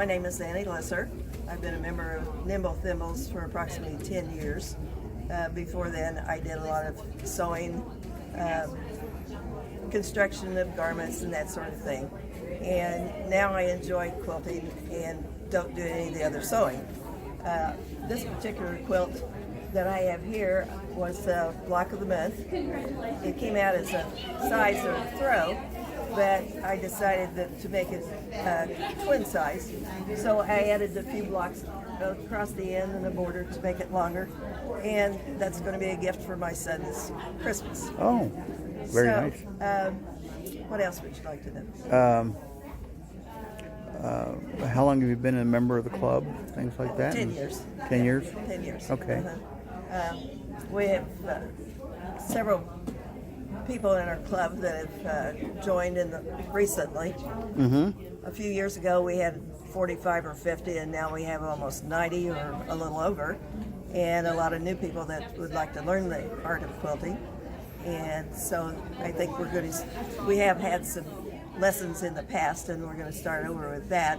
name is Annie Lesser. I've been a member of Nimble Thimbles for approximately 10 years. Before then, I did a lot of sewing, construction of garments, and that sort of thing. And now I enjoy quilting and don't do any of the other sewing. This particular quilt that I have here was a block of the month. It came out as a size or a throw, but I decided to make it twin size. So I added a few blocks across the end and a border to make it longer. And that's going to be a gift for my son's Christmas. Oh, very nice. What else would you like to know? How long have you been a member of the club? Things like that? 10 years. 10 years? 10 years. Okay. We have several people in our club that have joined recently. Mm-hmm. A few years ago we had 45 or 50, and now we have almost 90 or a little over, and a lot of new people that would like to learn the art of quilting. And so I think we're going to, we have had some lessons in the past, and we're going to start over with that.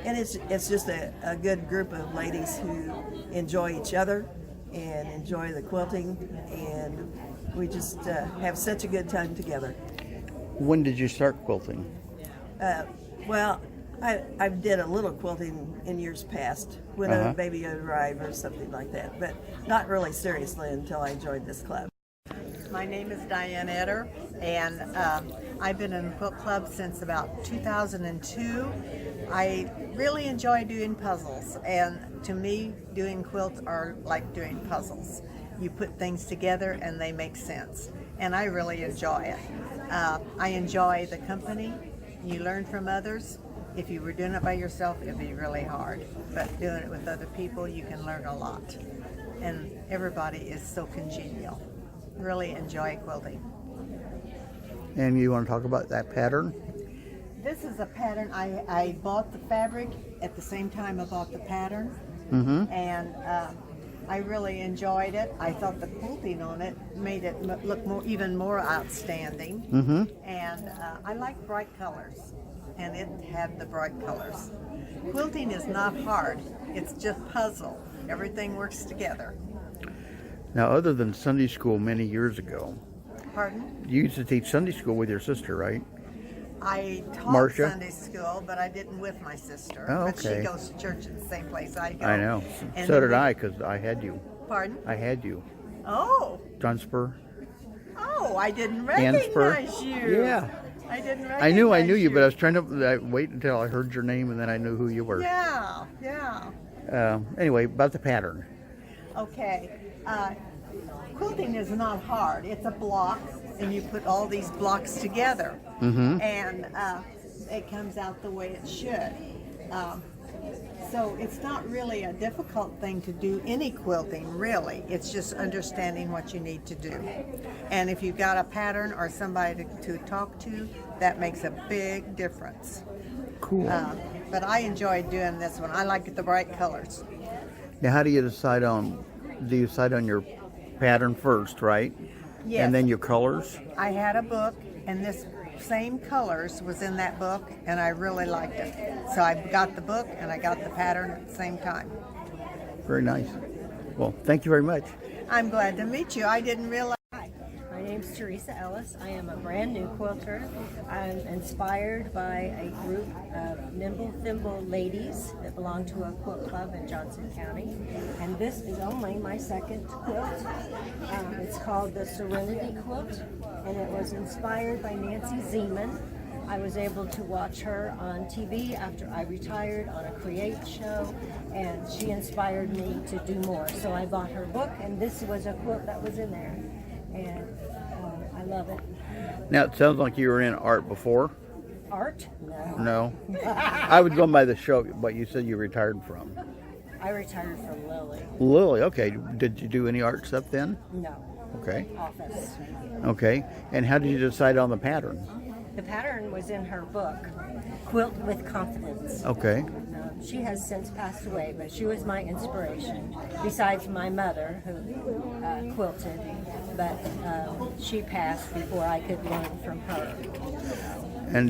And it's just a good group of ladies who enjoy each other and enjoy the quilting, and we just have such a good time together. When did you start quilting? Well, I did a little quilting in years past when a baby arrived or something like that, but not really seriously until I joined this club. My name is Diane Eder, and I've been in the quilt club since about 2002. I really enjoy doing puzzles, and to me, doing quilts are like doing puzzles. You put things together and they make sense, and I really enjoy it. I enjoy the company. You learn from others. If you were doing it by yourself, it'd be really hard, but doing it with other people, you can learn a lot, and everybody is so congenial. Really enjoy quilting. And you want to talk about that pattern? This is a pattern. I bought the fabric at the same time I bought the pattern, and I really enjoyed it. I thought the quilting on it made it look even more outstanding, and I like bright colors, and it had the bright colors. Quilting is not hard. It's just puzzle. Everything works together. Now, other than Sunday school many years ago, Pardon? you used to teach Sunday school with your sister, right? I taught Marcia? Sunday school, but I didn't with my sister. Oh, But okay. she goes to church at the same place I go. I know. And So then did I, because I had you. Pardon? I had you. Oh, John Spurr. oh, I didn't Ann Spurr. recognize you. Yeah. I didn't recognize I knew you, but I was trying to wait until I heard your name, and then I knew who you were. Yeah, yeah. Anyway, about the pattern. Okay. Quilting is not hard. It's a block, and you put all these blocks together, and it comes out the way it should. So it's not really a difficult thing to do any quilting, really. It's just understanding what you need to do. And if you've got a pattern or somebody to talk to, that makes a big difference. Cool. But I enjoyed doing this one. I like the bright colors. Now, how do you decide on? Do you decide on your pattern first, right? Yes. And then your colors? I had a book, and this same colors was in that book, and I really liked it. So I got the book and I got the pattern at the same time. Very nice. Well, thank you very much. I'm glad to meet you. I didn't realize. My name's Teresa Ellis. I am a brand new quilter. I'm inspired by a group of Nimble Thimble ladies that belong to a quilt club in Johnson County. And this is only my second quilt. It's called the Serenity Quilt, and it was inspired by Nancy Zeman. I was able to watch her on TV after I retired on a Create show, and she inspired me to do more. So I bought her book, and this was a quilt that was in there. And I love it. Now, it sounds like you were in art before. Art? No. No. I was going by the show, but you said you retired from. I retired from Lily. Lily, okay. Did you do any art stuff then? No. Okay. Office. Okay. And how did you decide on the pattern? The pattern was in her book, Quilt with Confidence. Okay. She has since passed away, but she was my inspiration, besides my mother, who quilted, but she passed before I could learn from her. And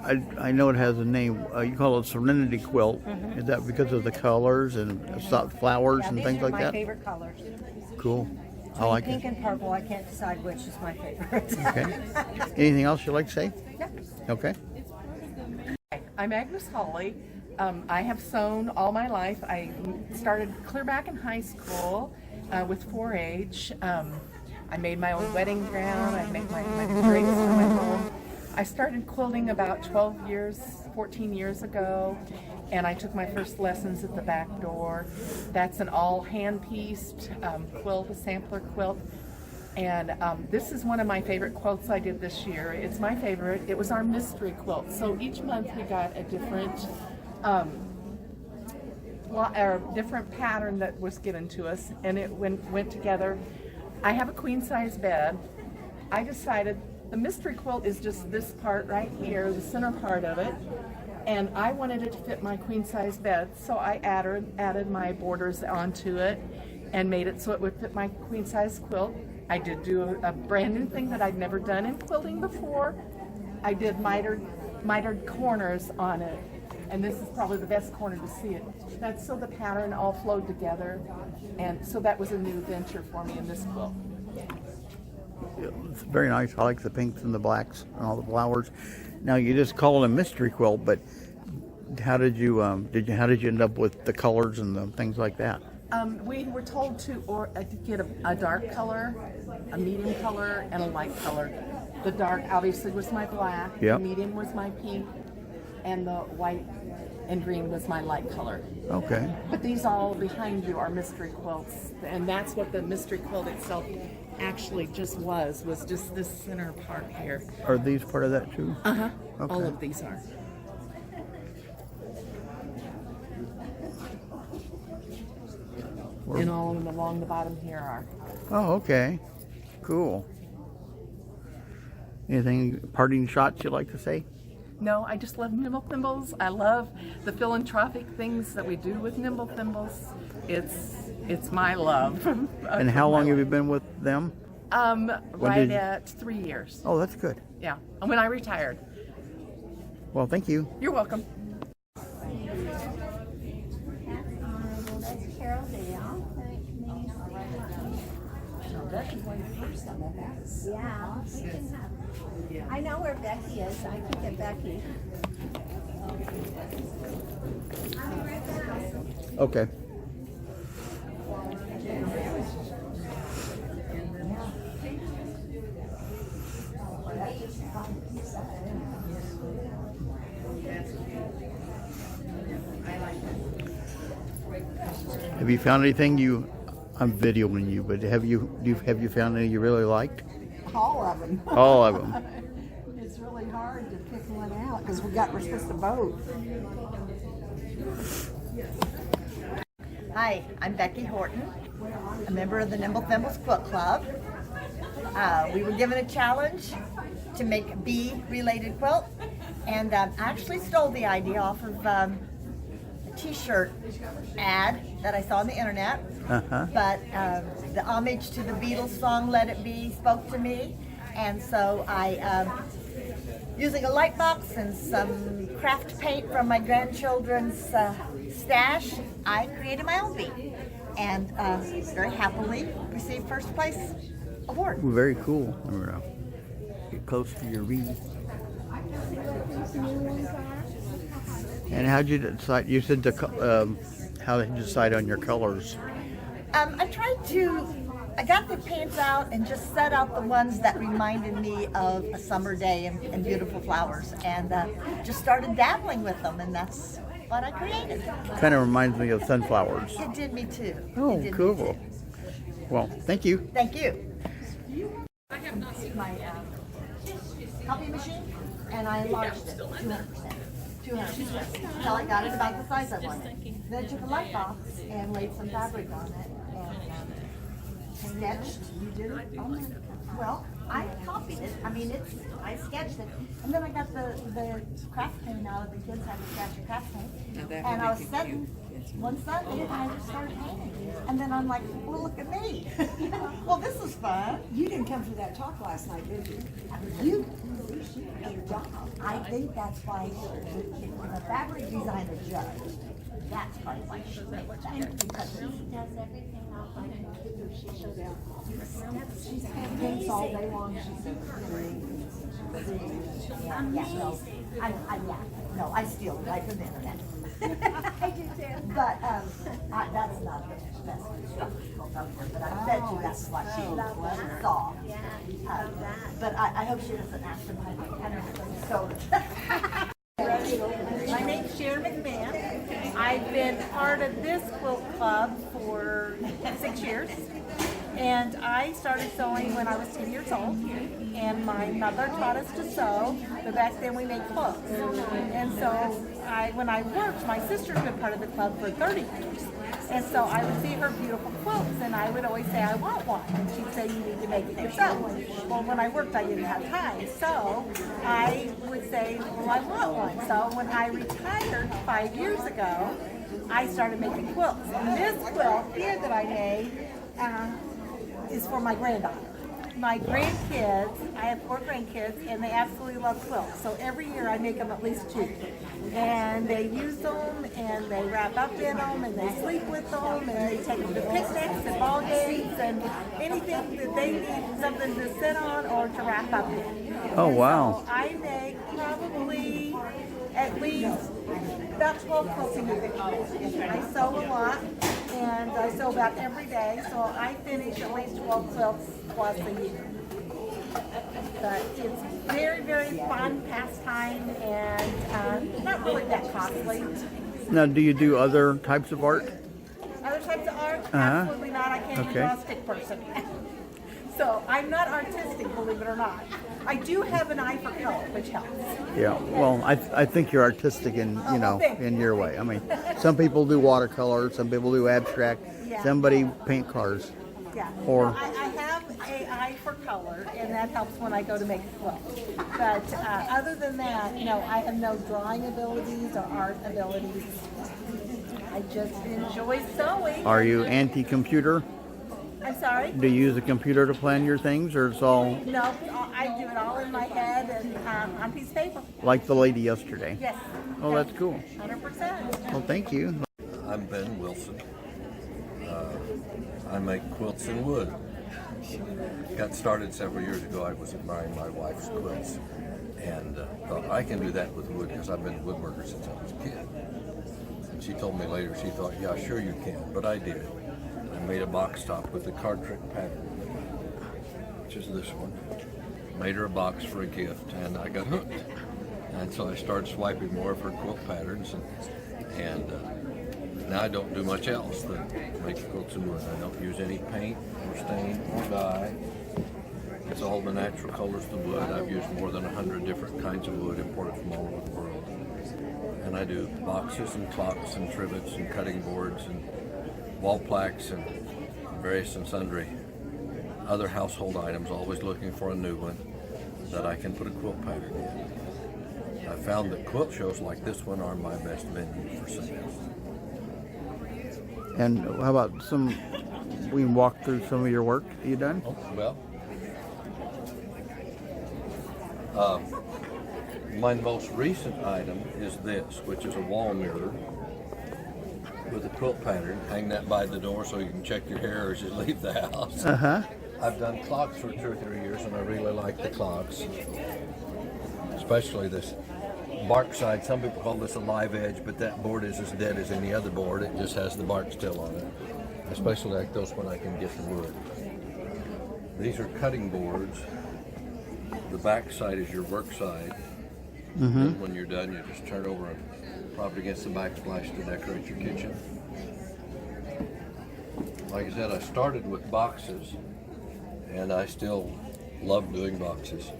I know it has a name. You call it Serenity Quilt. Is that because of the colors and soft flowers Yeah, and these things are like my that? favorite colors. Cool. I Between like pink it. and purple, I can't decide which is my favorite. Okay. Anything else you'd like to say? Okay. I'm Agnes Hawley. I have sewn all my life. I started clear back in high school with 4-H. I made my own wedding gown. I made my drapes for my home. I started quilting about 14 years ago, and I took my first lessons at the back door. That's an all hand-pieced quilt, a sampler quilt. And this is one of my favorite quilts I did this year. It's my favorite. It was our mystery quilt. So each month we got a different different pattern that was given to us, and it went together. I have a queen size bed. I decided the mystery quilt is just this part right here, the center part of it, and I wanted it to fit my queen size bed, so I added my borders onto it and made it so it would fit my queen size quilt. I did do a brand new thing that I'd never done in quilting before. I did mitered corners on it, and this is probably the best corner to see it. That's so the pattern all flowed together, and so that was a new venture for me in this quilt. It's very nice. I like the pinks and the blacks and all the flowers. Now you just call it a mystery quilt, but how did you end up with the colors and the things like that? We were told to get a dark color, a medium color, and a light color. The dark obviously was my black, Yep. the medium was my pink, and the white and green was my light color. Okay. But these all behind you are mystery quilts, and that's what the mystery quilt itself actually just was just this center part here. Are these part of that too? Uh-huh. Okay. All of these are. And all of them along the bottom here are. Oh, okay. Cool. Anything parting shots you'd like to say? No, I just love Nimble Thimbles. I love the philanthropic things that we do with Nimble Thimbles. It's my love. And how long have you been with them? Right at 3 years. Oh, that's good. Yeah, and when I retired. Well, thank you. You're welcome. Yeah. I know where Becky is. I can get Becky. Okay. Have you found anything I'm videoing you, but have you found any you really liked? All of them. All of them. It's really hard to pick one out because we're supposed to vote. Hi, I'm Becky Horton, a member of the Nimble Thimbles Quilt Club. We were given a challenge to make a bee-related quilt, and I actually stole the idea off of a t-shirt ad that I saw on the internet. But the homage to the Beatles song "Let It Be" spoke to me, and so I, using a light box and some craft paint from my grandchildren's stash, I created my own bee, and very happily received first place award. Ooh, very cool. I'm gonna get close to your bee. And how'd you decide? You said how did you decide on your colors? I got the paints out and just set out the ones that reminded me of a summer day and beautiful flowers, and just started dabbling with them, and that's what I created. Kind of reminds me of sunflowers. It did me too. Oh, It did me cool. too. Well, thank you. Thank you. My copy machine, and I enlarged it 200%. 200%. Until I got it about the size I wanted. Then I took a light box and laid some fabric on it and sketched. You did it? Oh my. Well, I copied it. I mean, I sketched it, and then I got the craft paint out of the kids had to scratch a craft paint, and I was setting one Sunday, and I just started painting. And then I'm like, well, look at me. Well, this is fun. You didn't come to that talk last night, did you? You did your job. I think that's why when a fabric designer judged, that's probably why she made that because She does everything off my computer. She shows me She's had things all day long. She's no, I steal it right from the internet. I do too. But that's not the best instructional quilt out there, but I bet you that's what she saw. Yeah, love that. But I hope she doesn't ask to buy my Henderson soda. My name's Sharon McMahon. I've been part of this quilt club for 6 years. And I started sewing when I was 10 years old. And my mother taught us to sew, but back then we made quilts. And so when I worked, my sister's been part of the club for 30 years. And so I would see her beautiful quilts, and I would always say, I want one. And she'd say, you need to make it yourself. Well, when I worked, I didn't have time. So I would say, well, I want one. So when I retired 5 years ago, I started making quilts. And this quilt here that I made is for my granddaughter. My grandkids, I have 4 grandkids, and they absolutely love quilts. So every year I make them at least 2. And they use them, and they wrap up in them, and they sleep with them, and they take them to picnics and ball games, and anything that they need something to sit on or to wrap up in. Oh, wow. So I make probably at least about 12 quilts a year. I sew a lot, and I sew about every day, so I finish at least 12 quilts twice a year. But it's very, very fun pastime and not really that costly. Now, do you do other types of art? Other types of art? Absolutely not. I can't even Okay. draw a stick person. So I'm not artistic, believe it or not. I do have an eye for color, which helps. Yeah. Well, I think you're artistic in thank you. in your way. I mean, some people do watercolor, some people do abstract, Yeah. somebody paint cars. Yeah. Or- Well, I have an eye for color, and that helps when I go to make a quilt. But other than that, I have no drawing abilities or art abilities. I just enjoy sewing. Are you anti-computer? I'm sorry? Do you use a computer to plan your things, or it's all No, I do it all in my head and on a piece of paper. like the lady yesterday? Yes. Oh, that's cool. 100%. Well, thank you. I'm Ben Wilson. I make quilts in wood. Got started several years ago. I was admiring my wife's quilts and thought I can do that with wood because I've been a woodworker since I was a kid. And she told me later, she thought, yeah, sure you can, but I did. I made a box top with the card trick pattern, which is this one. Made her a box for a gift, and I got hooked. And so I started swiping more of her quilt patterns, and now I don't do much else than make quilts in wood. I don't use any paint or stain or dye. It's all the natural colors of the wood. I've used more than 100 different kinds of wood imported from all over the world. And I do boxes and clocks and trivets and cutting boards and wall plaques and various and sundry other household items, always looking for a new one that I can put a quilt pattern in. I found that quilt shows like this one are my best venue for sales. And how about we can walk through some of your work that you've done? Oh, well, my most recent item is this, which is a wall mirror with a quilt pattern. Hang that by the door so you can check your hair as you leave the house. I've done clocks for 2 or 3 years, and I really like the clocks, especially this bark side. Some people call this a live edge, but that board is as dead as any other board. It just has the bark still on it. I especially like those when I can get the wood. These are cutting boards. The back side is your work side. And when you're done, you just turn over and prop it against the backsplash to decorate your kitchen. Like I said, I started with boxes, and I still love doing boxes.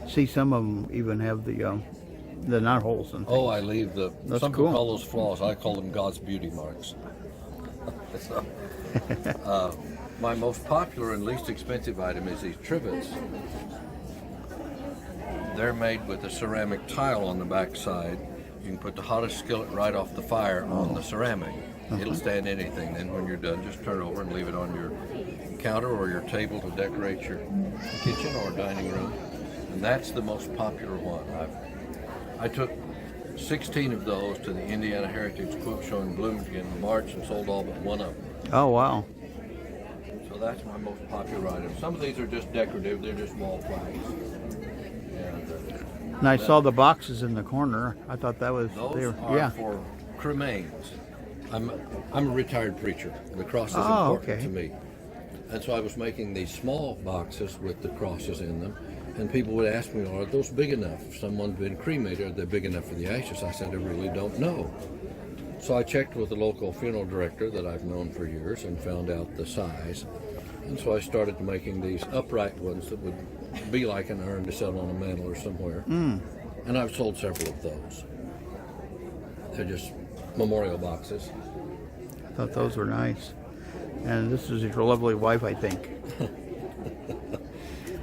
See, some of them even have the knot holes and things. Oh, I leave the, That's some cool. people call those flaws, I call them God's beauty marks. So, my most popular and least expensive item is these trivets. They're made with a ceramic tile on the back side. You can put the hottest skillet right off the fire on the ceramic. It'll stand anything. Then when you're done, just turn it over and leave it on your counter or your table to decorate your kitchen or dining room. And that's the most popular one. I took 16 of those to the Indiana Heritage Quilt Show in Bloomington in March and sold all but one of them. Oh, wow. So that's my most popular item. Some of these are just decorative, they're just wall flags. And I saw the boxes in the corner. I thought that was, Those are for cremains. I'm a retired preacher. The cross is important to me. And so I was making these small boxes with the crosses in them. And people would ask me, are those big enough? If someone's been cremated, are they big enough for the ashes? I said, I really don't know. So I checked with the local funeral director that I've known for years and found out the size. And so I started making these upright ones that would be like an urn to set on a mantle or somewhere. And I've sold several of those. They're just memorial boxes. I thought those were nice. And this is your lovely wife, I think.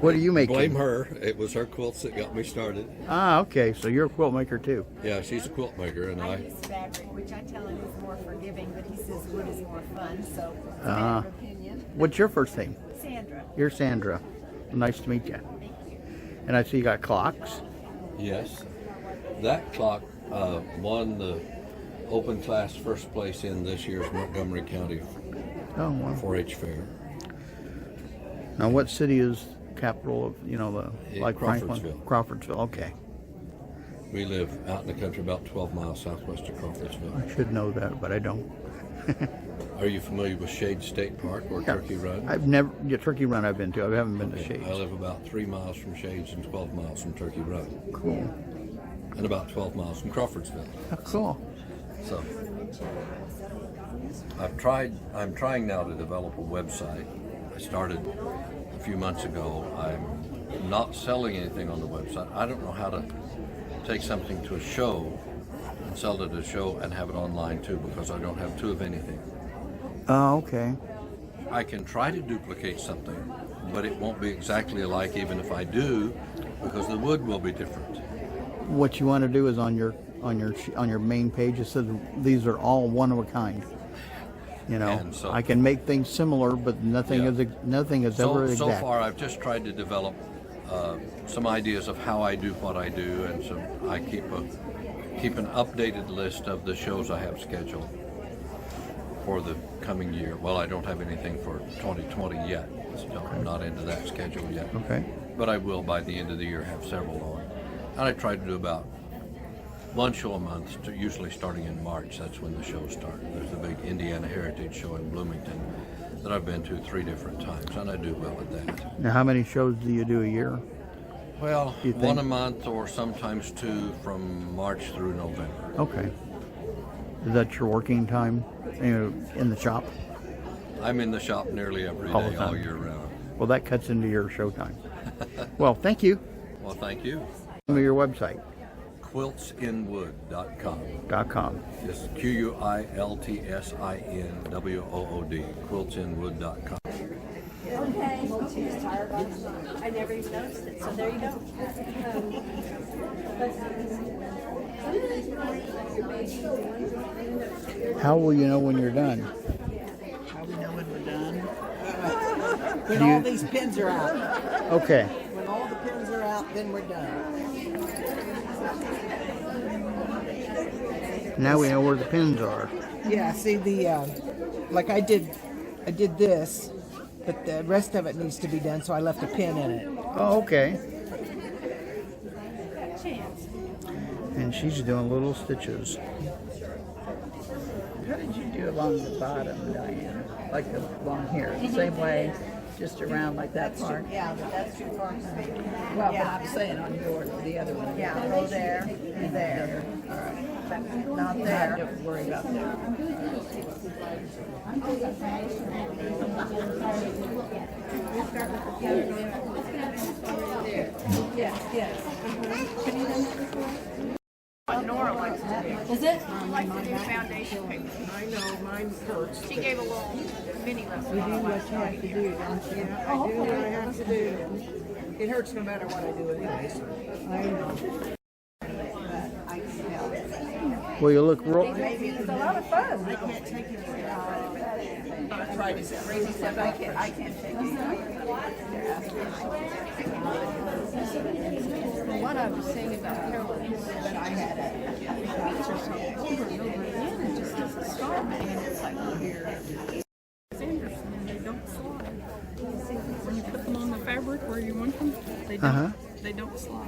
What are you making? Blame her. It was her quilts that got me started. Ah, okay. So you're a quilt maker too. Yeah, she's a quilt maker, and I use fabric, which I tell him is more forgiving, but he says wood is more fun, so it's a matter of opinion. What's your first name? Sandra. You're Sandra. Nice to meet you. Thank you. And I see you got clocks. Yes. That clock won the open class first place in this year's Montgomery County Oh, wow. 4-H fair. Now, what city is capital of, like Franklin? Crawfordsville. Crawfordsville, okay. We live out in the country about 12 miles southwest of Crawfordsville. I should know that, but I don't. Are you familiar with Shade State Park or Turkey Run? I've never, Turkey Run I've been to. I haven't been to Shades. I live about 3 miles from Shades and 12 miles from Turkey Run. Cool. And about 12 miles from Crawfordsville. Oh, cool. So I'm trying now to develop a website. I started a few months ago. I'm not selling anything on the website. I don't know how to take something to a show and sell it at a show and have it online too, because I don't have two of anything. Oh, okay. I can try to duplicate something, but it won't be exactly alike even if I do, because the wood will be different. What you want to do is on your main page, it says these are all one of a kind. And so, I can make things similar, but nothing is ever exact. So far, I've just tried to develop some ideas of how I do what I do, and so I keep an updated list of the shows I have scheduled for the coming year. Well, I don't have anything for 2020 yet, so I'm not into that schedule yet. Okay. But I will by the end of the year have several on. And I try to do about one show a month, usually starting in March. That's when the shows start. There's a big Indiana Heritage Show in Bloomington that I've been to 3 different times, and I do well at that. Now, how many shows do you do a year? Well, one a month or sometimes 2 from March through November. Okay. Is that your working time in the shop? I'm in the shop nearly every day, all year round. Well, that cuts into your show time. Well, thank you. Well, thank you. Give me your website. QuiltsInWood.com. It's QuiltsInWood. QuiltsInWood.com. Okay. I never even noticed it, so there you go. How will you know when you're done? How we know when we're done? When all these pins are out. Okay. When all the pins are out, then we're done. Now we know where the pins are. Yeah, see like I did this, but the rest of it needs to be done, so I left a pin in it. Oh, okay. And she's doing little stitches. How did you do along the bottom, Diane? Like along here, same way, just around like that part? Yeah, but that's too far. Well, but I'm saying on yours, the other one. Yeah, go there and there. All right. Not there. Don't worry about that. Nora likes to do. Is it? I like to do foundation pictures. I know, mine hurts. She gave a little mini lesson. You do what you have to do, don't you? I do what I have to do. It hurts no matter what I do anyways. I know. Well, you look real. It's a lot of fun. I can't take it. Arthritis. Crazy stuff. I can't take it. What I was saying about Carolyn is that I had it over and over again and just doesn't stop. And it's like here. Sanderson, and they don't slide. When you put them on the fabric where you want them, they don't. They don't slide.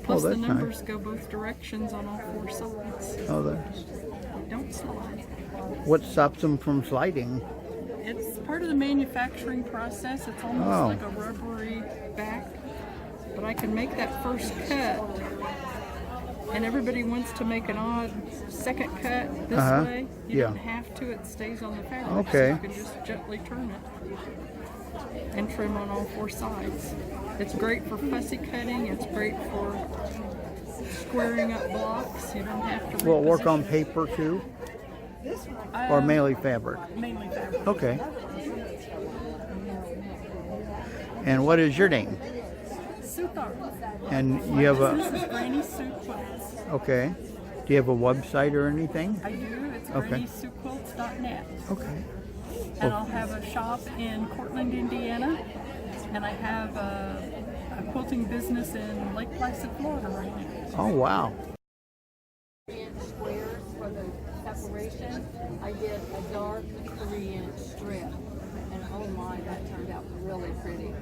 Plus the that's numbers nice. go both directions on all 4 sides. Oh, that's. They don't slide. What stops them from sliding? It's part of the manufacturing process. It's almost like a rubbery back. But I can make that first cut, and everybody wants to make an odd second cut this way. You don't have to. It stays on the fabric. Okay. So you can just gently turn it and trim on all 4 sides. It's great for fussy cutting. It's great for squaring up blocks. You don't have to. Will it work reposition. on paper too? Or mainly fabric? Mainly fabric. Okay. And what is your name? And you have This is Granny Sue Quilts. Okay. Do you have a website or anything? I do. It's Okay. grannysuequilts.net. Okay. And I'll have a shop in Cortland, Indiana, and I have a quilting business in Lake Placid, Florida right now. Oh, wow. Squares for the separation. I did a dark 3-inch strip, and oh my, that turned out really pretty.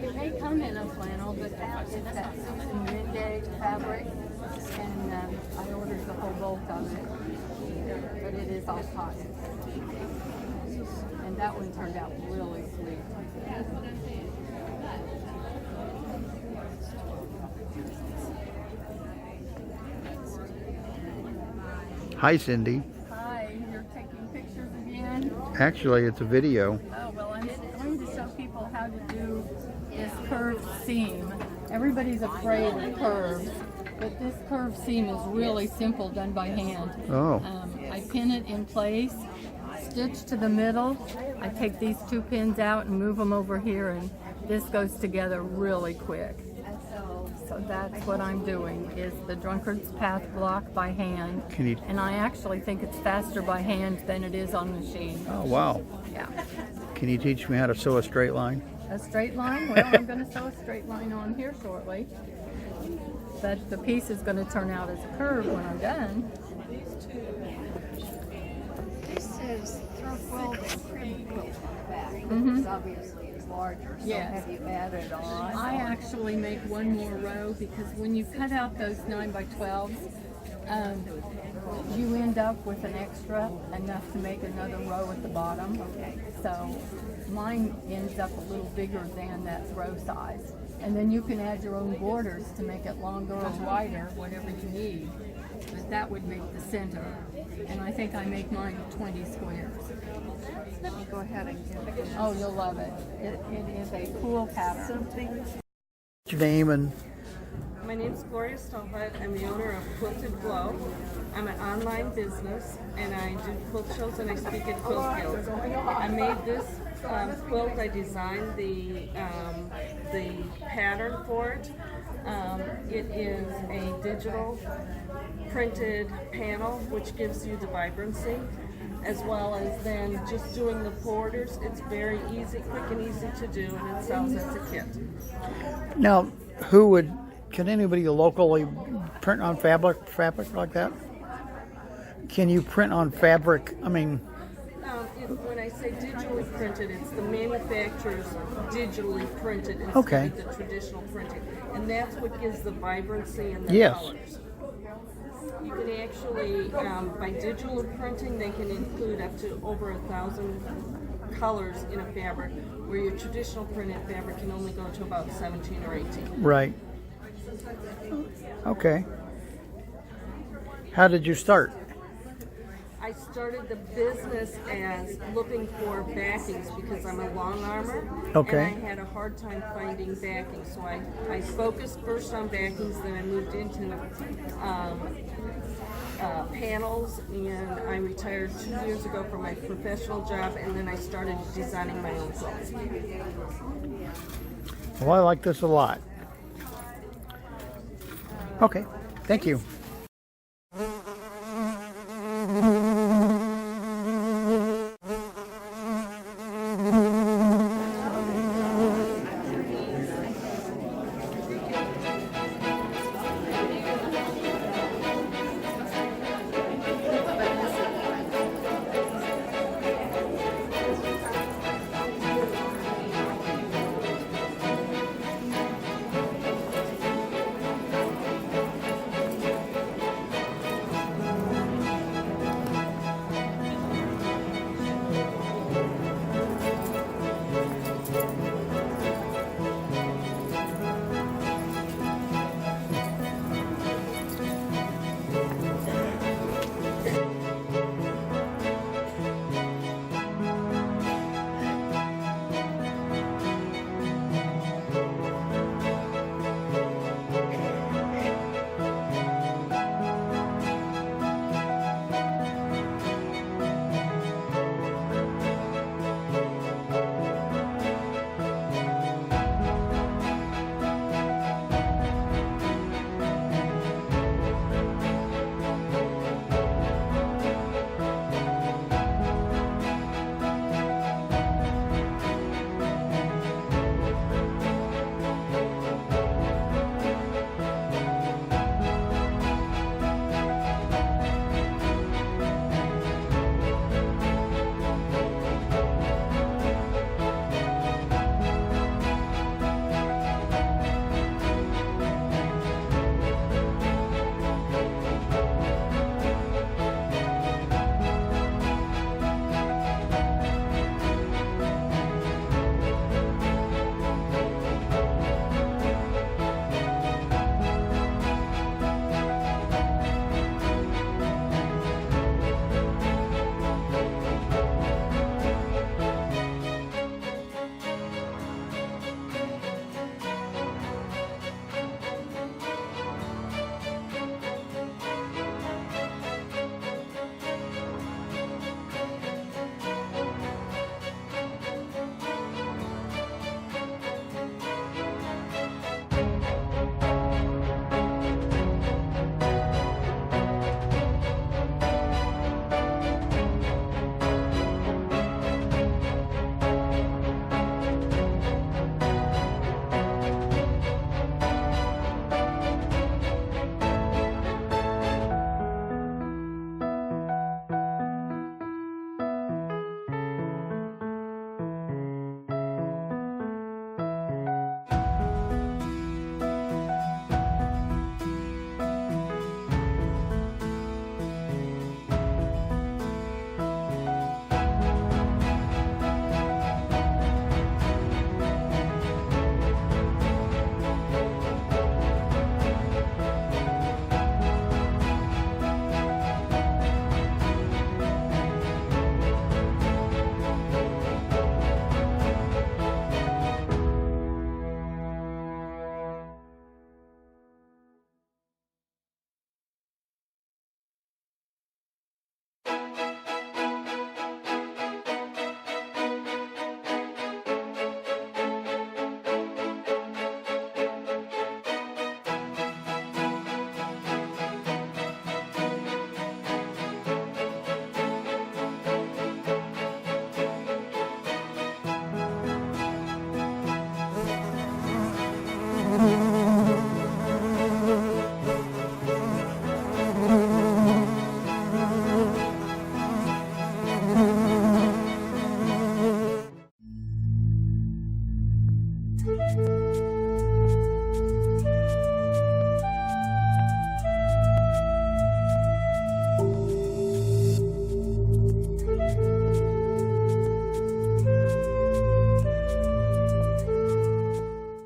It may come in a flannel, but it's that Susan Mendez fabric, and I ordered the whole bulk of it, but it is all cotton. And that one turned out really sweet. Hi, Cindy. Hi, you're taking pictures again? Actually, it's a video. Oh, well, I'm going to show people how to do this curved seam. Everybody's afraid of curves, but this curved seam is really simple, done by hand. Oh. I pin it in place, stitch to the middle. I take these 2 pins out and move them over here, and this goes together really quick. So that's what I'm doing, is the drunkard's path block by hand. And I actually think it's faster by hand than it is on machine. Oh, wow. Yeah. Can you teach me how to sew a straight line? A straight line? Well, I'm going to sew a straight line on here shortly. But the piece is going to turn out as a curve when I'm done. This is throw quilt and pretty quilt on the back. Mhm. It's obviously it's larger. So Yes. have you added on? I actually make one more row because when you cut out those 9x12s, you end up with an extra enough to make another row at the bottom. Okay. So mine ends up a little bigger than that row size. And then you can add your own borders to make it longer or wider, whatever you need. But that would make the center. And I think I make mine 20 squares. Let me go ahead and get it. Oh, you'll love it. It is a cool pattern. What's your name and My name is Gloria Stolhut. I'm the owner of Quilted Glow. I'm an online business, and I do quilt shows and I speak at quilt guilds. I made this quilt. I designed the pattern for it. It is a digital printed panel, which gives you the vibrancy, as well as then just doing the borders. It's very easy, quick and easy to do, and it sells as a kit. now? Can anybody locally print on fabric like that? Can you print on fabric? I mean, when I say digitally printed, it's the manufacturer's digitally printed instead of the traditional printing, and that's what gives the vibrancy and the colors. You can actually, by digital printing, they can include up to over 1,000 colors in a fabric, where your traditional printed fabric can only go to about 17 or 18. Right. Okay. How did you start? I started the business as looking for backings because I'm a long armor, Okay. and I had a hard time finding backing. So I focused first on backings, then I moved into panels, and I retired 2 years ago from my professional job, and then I started designing my own quilts. Well, I like this a lot. Okay, thank you.